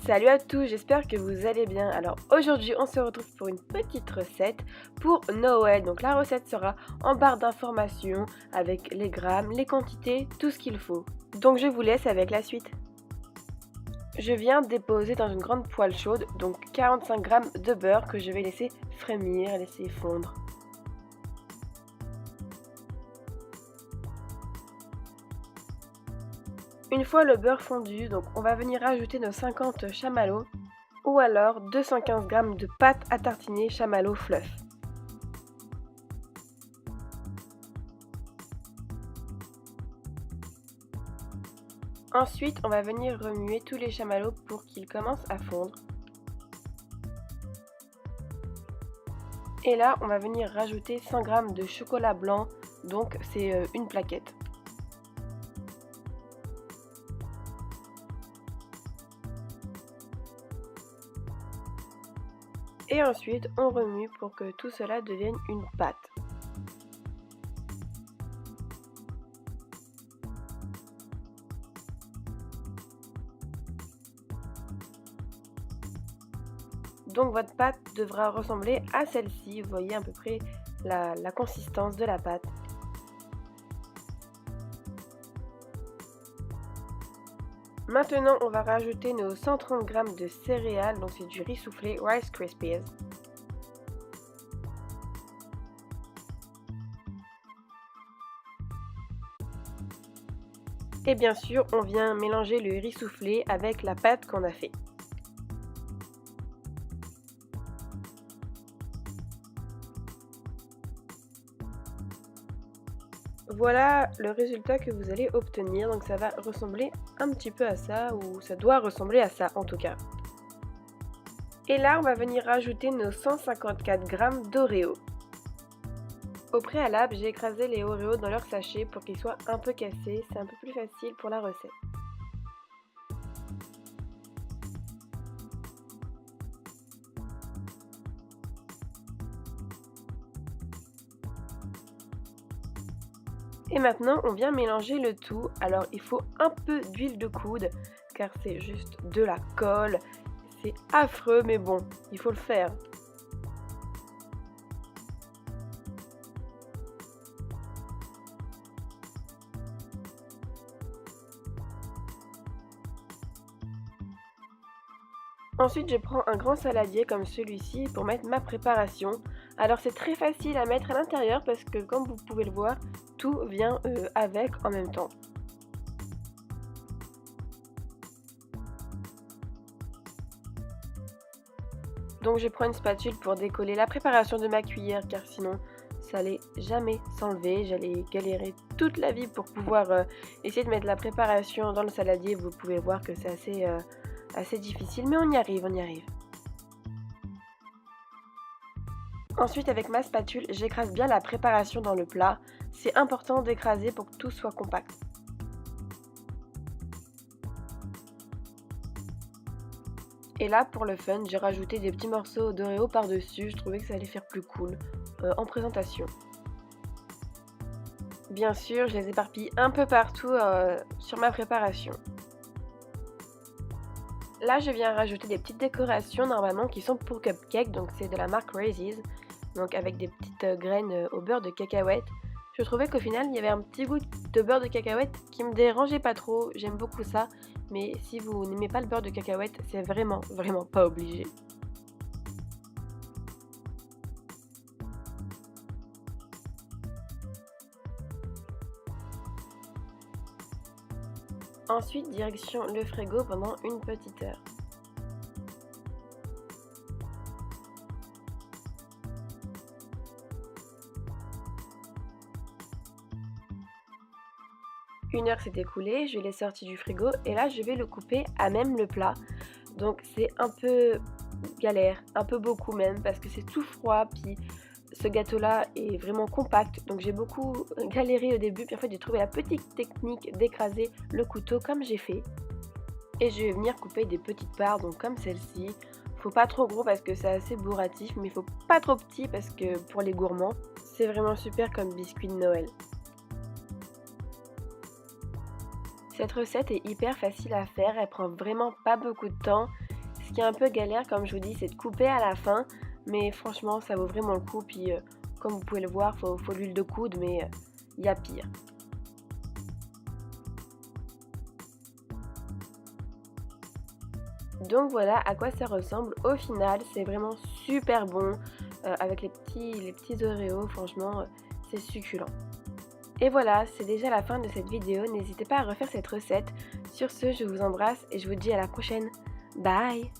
Salut à tous, j'espère que vous allez bien. Alors aujourd'hui on se retrouve pour une petite recette pour Noël. Donc la recette sera en barre d'informations avec les grammes, les quantités, tout ce qu'il faut. Donc je vous laisse avec la suite. Je viens déposer dans une grande poêle chaude donc 45 g de beurre que je vais laisser frémir, laisser fondre. Une fois le beurre fondu, donc on va venir ajouter nos 50 chamallows ou alors 215 g de pâte à tartiner chamallow fluff. Ensuite, on va venir remuer tous les chamallows pour qu'ils commencent à fondre. Et là, on va venir rajouter 100 g de chocolat blanc, donc c'est une plaquette. Et ensuite, on remue pour que tout cela devienne une pâte. Donc votre pâte devra ressembler à celle-ci, vous voyez à peu près la consistance de la pâte. Maintenant, on va rajouter nos 130 g de céréales, donc c'est du riz soufflé Rice Krispies. Et bien sûr, on vient mélanger le riz soufflé avec la pâte qu'on a fait. Voilà le résultat que vous allez obtenir, donc ça va ressembler un petit peu à ça, ou ça doit ressembler à ça en tout cas. Et là, on va venir rajouter nos 154 g d'Oreo. Au préalable, j'ai écrasé les Oreos dans leur sachet pour qu'ils soient un peu cassés, c'est un peu plus facile pour la recette. Et maintenant, on vient mélanger le tout. Alors, il faut un peu d'huile de coude, car c'est juste de la colle. C'est affreux, mais bon, il faut le faire. Ensuite, je prends un grand saladier comme celui-ci pour mettre ma préparation. Alors, c'est très facile à mettre à l'intérieur parce que, comme vous pouvez le voir, tout vient avec en même temps. Donc, je prends une spatule pour décoller la préparation de ma cuillère car sinon, ça allait jamais s'enlever. J'allais galérer toute la vie pour pouvoir essayer de mettre la préparation dans le saladier. Vous pouvez voir que c'est assez difficile, mais on y arrive, on y arrive. Ensuite, avec ma spatule, j'écrase bien la préparation dans le plat. C'est important d'écraser pour que tout soit compact. Et là, pour le fun, j'ai rajouté des petits morceaux d'Oreo par-dessus. Je trouvais que ça allait faire plus cool en présentation. Bien sûr, je les éparpille un peu partout sur ma préparation. Là, je viens rajouter des petites décorations normalement qui sont pour cupcake, donc c'est de la marque Raisins, donc avec des petites graines au beurre de cacahuète. Je trouvais qu'au final, il y avait un petit goût de beurre de cacahuète qui me dérangeait pas trop, j'aime beaucoup ça, mais si vous n'aimez pas le beurre de cacahuète, c'est vraiment pas obligé. Ensuite, direction le frigo pendant une petite heure. Une heure s'est écoulée, je l'ai sorti du frigo et là je vais le couper à même le plat. Donc c'est un peu galère, un peu beaucoup même parce que c'est tout froid, puis ce gâteau là est vraiment compact. Donc j'ai beaucoup galéré au début, puis en fait j'ai trouvé la petite technique d'écraser le couteau comme j'ai fait. Et je vais venir couper des petites parts, donc comme celle-ci. Faut pas trop gros parce que c'est assez bourratif, mais faut pas trop petit parce que pour les gourmands, c'est vraiment super comme biscuit de Noël. Cette recette est hyper facile à faire, elle prend vraiment pas beaucoup de temps Ce qui est un peu galère, comme je vous dis, c'est de couper à la fin. Mais franchement, ça vaut vraiment le coup. Puis, comme vous pouvez le voir, faut l'huile de coude, mais il y a pire. Donc voilà à quoi ça ressemble au final. C'est vraiment super bon avec les petits Oreos. Franchement, c'est succulent. Et voilà, c'est déjà la fin de cette vidéo. N'hésitez pas à refaire cette recette. Sur ce, je vous embrasse et je vous dis à la prochaine. Bye!